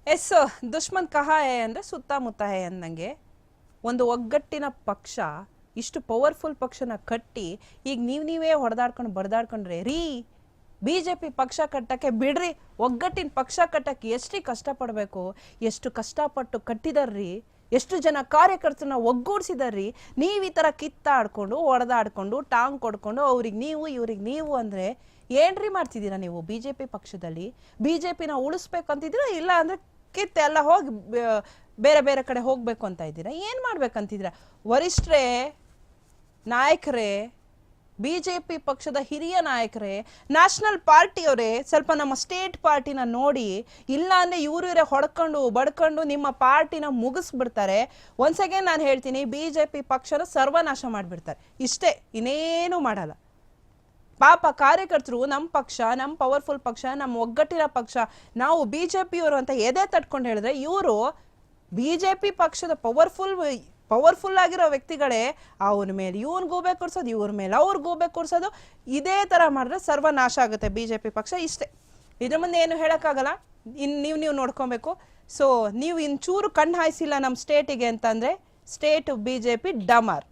S ದುಶ್ಮನ್ ಕಹಾ ಹೇ ಅಂದ್ರೆ ಸುತ್ತಮುತ್ತ ಹೇ ಅಂದಂಗೆ ಒಂದು ಒಗ್ಗಟ್ಟಿನ ಪಕ್ಷ ಇಷ್ಟು ಪವರ್ಫುಲ್ ಪಕ್ಷನ ಕಟ್ಟಿ ಈಗ ನೀವೇ ಹೊಡೆದಾಡ್ಕೊಂಡು ಬಡದಾಡ್ಕೊಂಡ್ರೆ ರೀ ಬಿಜೆಪಿ ಪಕ್ಷ ಕಟ್ಟಕ್ಕೆ ಬಿಡ್ರಿ ಒಗ್ಗಟ್ಟಿನ ಪಕ್ಷ ಕಟ್ಟಕ್ಕೆ ಎಷ್ಟು ಕಷ್ಟಪಡಬೇಕು ಎಷ್ಟು ಕಷ್ಟಪಟ್ಟು ಕಟ್ಟಿದಾರ್ರಿ ಎಷ್ಟು ಜನ ಕಾರ್ಯಕರ್ತರನ್ನ ಒಗ್ಗೂಡಿಸಿದಾರ್ರಿ ನೀವು ಈ ಥರ ಕಿತ್ತಾಡ್ಕೊಂಡು ಹೊಡೆದಾಡ್ಕೊಂಡು ಟಾಂಗ್ ಕೊಡ್ಕೊಂಡು ಅವ್ರಿಗೆ ನೀವು ಇವ್ರಿಗೆ ನೀವು ಅಂದರೆ ಏನ್ರಿ ಮಾಡ್ತಿದ್ದೀರಾ ನೀವು ಬಿಜೆಪಿ ಪಕ್ಷದಲ್ಲಿ ಬಿಜೆಪಿನ ಉಳಿಸ್ಬೇಕಂತಿದ್ದೀರಾ ಇಲ್ಲ ಅಂದರೆ ಕಿತ್ತೆಲ್ಲ ಹೋಗಿ ಬೇರೆ ಬೇರೆ ಕಡೆ ಹೋಗಬೇಕು ಅಂತ ಇದ್ದೀರಾ ಏನು ಮಾಡ್ಬೇಕಂತಿದ್ದೀರಾ ವರಿಷ್ಠರೇ ನಾಯಕರೇ ಬಿಜೆಪಿ ಪಕ್ಷದ ಹಿರಿಯ ನಾಯಕರೇ ನ್ಯಾಷನಲ್ ಪಾರ್ಟಿಯವರೇ ಸ್ವಲ್ಪ ನಮ್ಮ ಸ್ಟೇಟ್ ಪಾರ್ಟಿನ ನೋಡಿ ಇಲ್ಲ ಅಂದರೆ ಇವರೇ ಹೊಡ್ಕೊಂಡು ಬಡ್ಕೊಂಡು ನಿಮ್ಮ ಪಾರ್ಟಿನ ಮುಗಿಸ್ಬಿಡ್ತಾರೆ ಒನ್ಸ್ ಅಗೇನ್ ನಾನು ಹೇಳ್ತೀನಿ ಬಿಜೆಪಿ ಪಕ್ಷನ ಸರ್ವನಾಶ ಮಾಡಿಬಿಡ್ತಾರೆ ಇಷ್ಟೇ ಇನ್ನೇನು ಮಾಡಲ್ಲ ಪಾಪ ಕಾರ್ಯಕರ್ತರು ನಮ್ಮ ಪಕ್ಷ ನಮ್ಮ ಪವರ್ಫುಲ್ ಪಕ್ಷ ನಮ್ಮ ಒಗ್ಗಟ್ಟಿನ ಪಕ್ಷ ನಾವು ಬಿಜೆಪಿಯವರು ಅಂತ ಎದೆ ತಟ್ಕೊಂಡು ಹೇಳಿದ್ರೆ ಇವರು ಬಿಜೆಪಿ ಪಕ್ಷದ ಪವರ್ಫುಲ್ ಆಗಿರೋ ವ್ಯಕ್ತಿಗಳೇ ಅವನ ಮೇಲೆ ಇವನ್ ಗೂಬೆ ಕೊಡ್ಸೋದು ಇವ್ರ ಮೇಲೆ ಅವ್ರ ಗೂಬೆ ಕೊಡ್ಸೋದು ಇದೇ ಥರ ಮಾಡಿದ್ರೆ ಸರ್ವನಾಶ ಆಗುತ್ತೆ ಬಿಜೆಪಿ ಪಕ್ಷ ಇಷ್ಟೇ ಇದ್ರ ಮುಂದೆ ಏನು ಹೇಳೋಕ್ಕಾಗಲ್ಲ ನೀವು ನೋಡ್ಕೊಬೇಕು ಸೊ ನೀವು ಚೂರು ಕಣ್ಣು ಹಾಯಿಸಿಲ್ಲ ನಮ್ಮ ಸ್ಟೇಟಿಗೆ ಅಂತಂದರೆ ಸ್ಟೇಟ್ ಬಿಜೆಪಿ ಡಮಾರ್